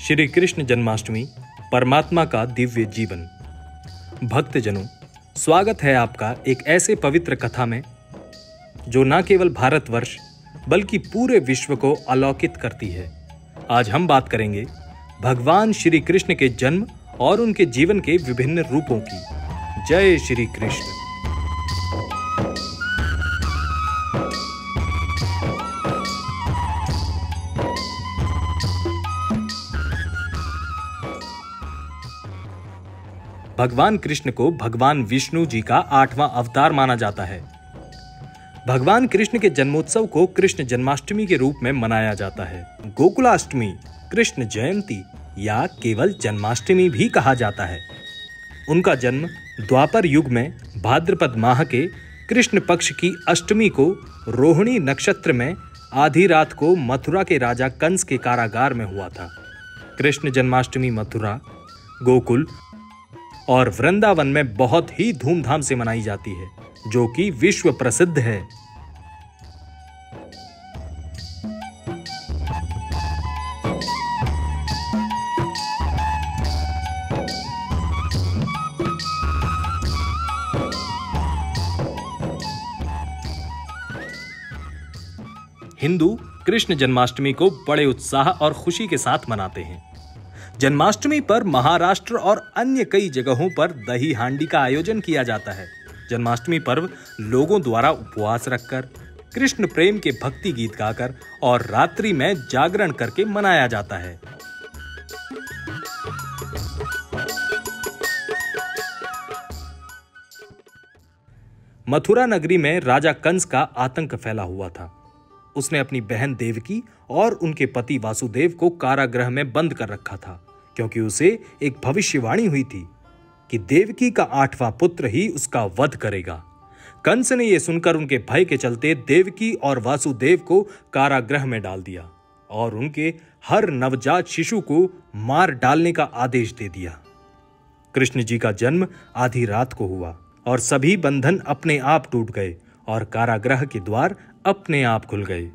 श्री कृष्ण जन्माष्टमी परमात्मा का दिव्य जीवन। भक्तजनों, स्वागत है आपका एक ऐसे पवित्र कथा में जो न केवल भारतवर्ष बल्कि पूरे विश्व को अलौकित करती है। आज हम बात करेंगे भगवान श्री कृष्ण के जन्म और उनके जीवन के विभिन्न रूपों की। जय श्री कृष्ण। भगवान कृष्ण को भगवान विष्णु जी का 8वां अवतार माना जाता है। भगवान कृष्ण के जन्मोत्सव को कृष्ण जन्माष्टमी के रूप में मनाया जाता है। गोकुलाष्टमी, कृष्ण जयंती या केवल जन्माष्टमी भी कहा जाता है। उनका जन्म द्वापर युग में भाद्रपद माह के कृष्ण पक्ष की अष्टमी को रोहिणी नक्षत्र में आधी रात को मथुरा के राजा कंस के कारागार में हुआ था। कृष्ण जन्माष्टमी मथुरा, गोकुल और वृंदावन में बहुत ही धूमधाम से मनाई जाती है, जो कि विश्व प्रसिद्ध है। हिंदू कृष्ण जन्माष्टमी को बड़े उत्साह और खुशी के साथ मनाते हैं। जन्माष्टमी पर महाराष्ट्र और अन्य कई जगहों पर दही हांडी का आयोजन किया जाता है। जन्माष्टमी पर्व लोगों द्वारा उपवास रखकर, कृष्ण प्रेम के भक्ति गीत गाकर और रात्रि में जागरण करके मनाया जाता है। मथुरा नगरी में राजा कंस का आतंक फैला हुआ था। उसने अपनी बहन देवकी और उनके पति वासुदेव को कारागृह में बंद कर रखा था, क्योंकि उसे एक भविष्यवाणी हुई थी कि देवकी का 8वां पुत्र ही उसका वध करेगा। कंस ने यह सुनकर उनके भय के चलते देवकी और वासुदेव को कारागृह में डाल दिया और उनके हर नवजात शिशु को मार डालने का आदेश दे दिया। कृष्ण जी का जन्म आधी रात को हुआ और सभी बंधन अपने आप टूट गए और कारागृह के द्वार अपने आप खुल गए।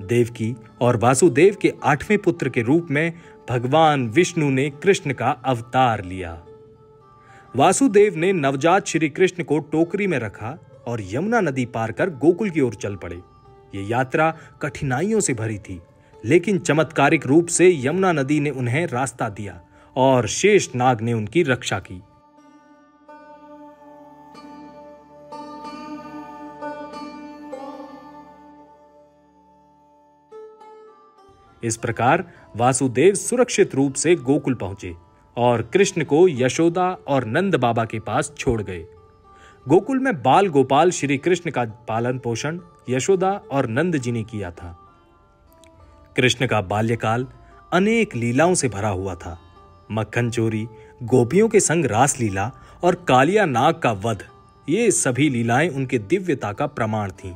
देवकी और वासुदेव के 8वें पुत्र के रूप में भगवान विष्णु ने कृष्ण का अवतार लिया। वासुदेव ने नवजात श्री कृष्ण को टोकरी में रखा और यमुना नदी पार कर गोकुल की ओर चल पड़े। ये यात्रा कठिनाइयों से भरी थी, लेकिन चमत्कारिक रूप से यमुना नदी ने उन्हें रास्ता दिया और शेषनाग ने उनकी रक्षा की। इस प्रकार वासुदेव सुरक्षित रूप से गोकुल पहुंचे और कृष्ण को यशोदा और नंद बाबा के पास छोड़ गए। गोकुल में बाल गोपाल श्री कृष्ण का पालन पोषण यशोदा और नंद जी ने किया था। कृष्ण का बाल्यकाल अनेक लीलाओं से भरा हुआ था। मक्खन चोरी, गोपियों के संग रास लीला और कालिया नाग का वध, ये सभी लीलाएं उनके दिव्यता का प्रमाण थीं।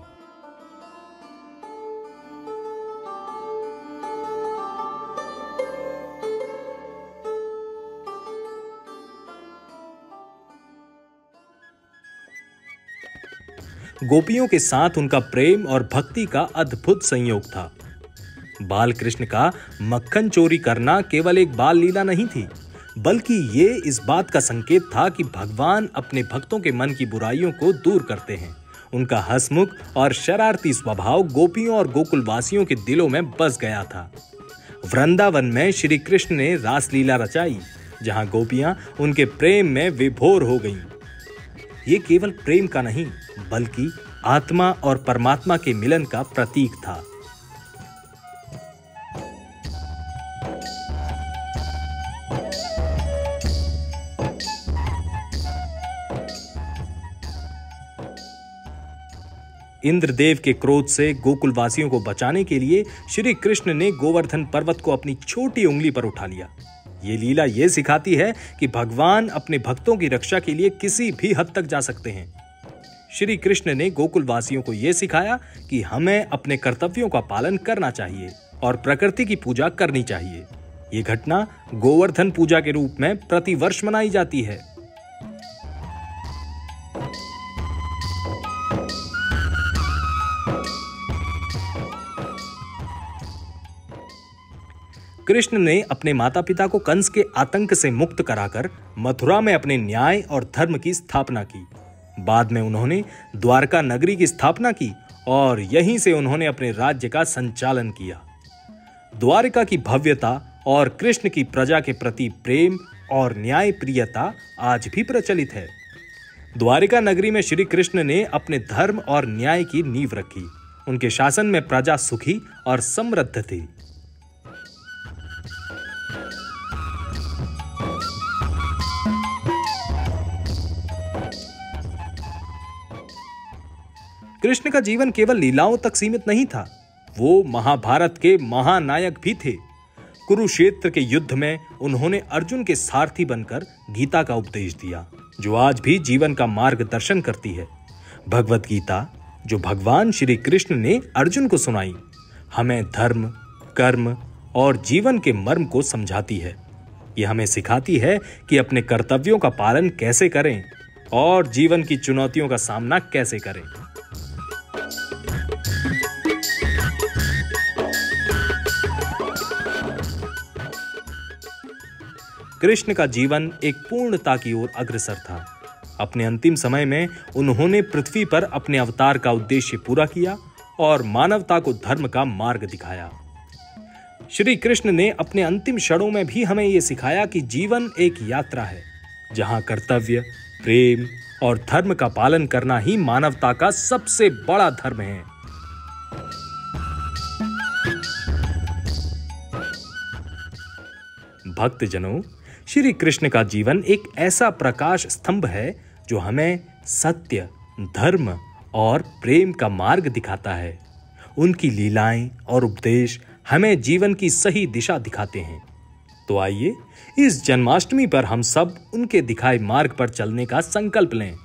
गोपियों के साथ उनका प्रेम और भक्ति का अद्भुत संयोग था। बाल कृष्ण का मक्खन चोरी करना केवल एक बाल लीला नहीं थी, बल्कि ये इस बात का संकेत था कि भगवान अपने भक्तों के मन की बुराइयों को दूर करते हैं। उनका हंसमुख और शरारती स्वभाव गोपियों और गोकुलवासियों के दिलों में बस गया था। वृंदावन में श्री कृष्ण ने रासलीला रचाई, जहां गोपियां उनके प्रेम में विभोर हो गईं। ये केवल प्रेम का नहीं, बल्कि आत्मा और परमात्मा के मिलन का प्रतीक था। इंद्रदेव के क्रोध से गोकुलवासियों को बचाने के लिए श्री कृष्ण ने गोवर्धन पर्वत को अपनी छोटी उंगली पर उठा लिया। ये लीला ये सिखाती है कि भगवान अपने भक्तों की रक्षा के लिए किसी भी हद तक जा सकते हैं। श्री कृष्ण ने गोकुलवासियों को यह सिखाया कि हमें अपने कर्तव्यों का पालन करना चाहिए और प्रकृति की पूजा करनी चाहिए। ये घटना गोवर्धन पूजा के रूप में प्रतिवर्ष मनाई जाती है। कृष्ण ने अपने माता पिता को कंस के आतंक से मुक्त कराकर मथुरा में अपने न्याय और धर्म की स्थापना की। बाद में उन्होंने द्वारका नगरी की स्थापना की और यहीं से उन्होंने अपने राज्य का संचालन किया। द्वारका की भव्यता और कृष्ण की प्रजा के प्रति प्रेम और न्याय प्रियता आज भी प्रचलित है। द्वारिका नगरी में श्री कृष्ण ने अपने धर्म और न्याय की नींव रखी। उनके शासन में प्रजा सुखी और समृद्ध थी। कृष्ण का जीवन केवल लीलाओं तक सीमित नहीं था, वो महाभारत के महानायक भी थे। कुरुक्षेत्र के युद्ध में उन्होंने अर्जुन के सारथी बनकर गीता का उपदेश दिया, जो आज भी जीवन का मार्गदर्शन करती है। भगवत गीता, जो भगवान श्री कृष्ण ने अर्जुन को सुनाई, हमें धर्म, कर्म और जीवन के मर्म को समझाती है। यह हमें सिखाती है कि अपने कर्तव्यों का पालन कैसे करें और जीवन की चुनौतियों का सामना कैसे करें। कृष्ण का जीवन एक पूर्णता की ओर अग्रसर था। अपने अंतिम समय में उन्होंने पृथ्वी पर अपने अवतार का उद्देश्य पूरा किया और मानवता को धर्म का मार्ग दिखाया। श्री कृष्ण ने अपने अंतिम क्षणों में भी हमें यह सिखाया कि जीवन एक यात्रा है, जहां कर्तव्य, प्रेम और धर्म का पालन करना ही मानवता का सबसे बड़ा धर्म है। भक्तजनों, श्री कृष्ण का जीवन एक ऐसा प्रकाश स्तंभ है जो हमें सत्य, धर्म और प्रेम का मार्ग दिखाता है। उनकी लीलाएं और उपदेश हमें जीवन की सही दिशा दिखाते हैं। तो आइए इस जन्माष्टमी पर हम सब उनके दिखाए मार्ग पर चलने का संकल्प लें।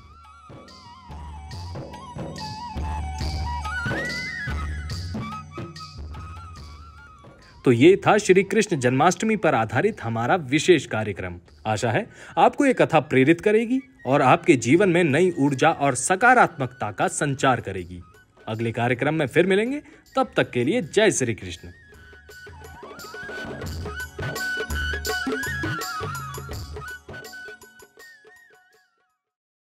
तो ये था श्री कृष्ण जन्माष्टमी पर आधारित हमारा विशेष कार्यक्रम। आशा है आपको ये कथा प्रेरित करेगी और आपके जीवन में नई ऊर्जा और सकारात्मकता का संचार करेगी। अगले कार्यक्रम में फिर मिलेंगे, तब तक के लिए जय श्री कृष्ण।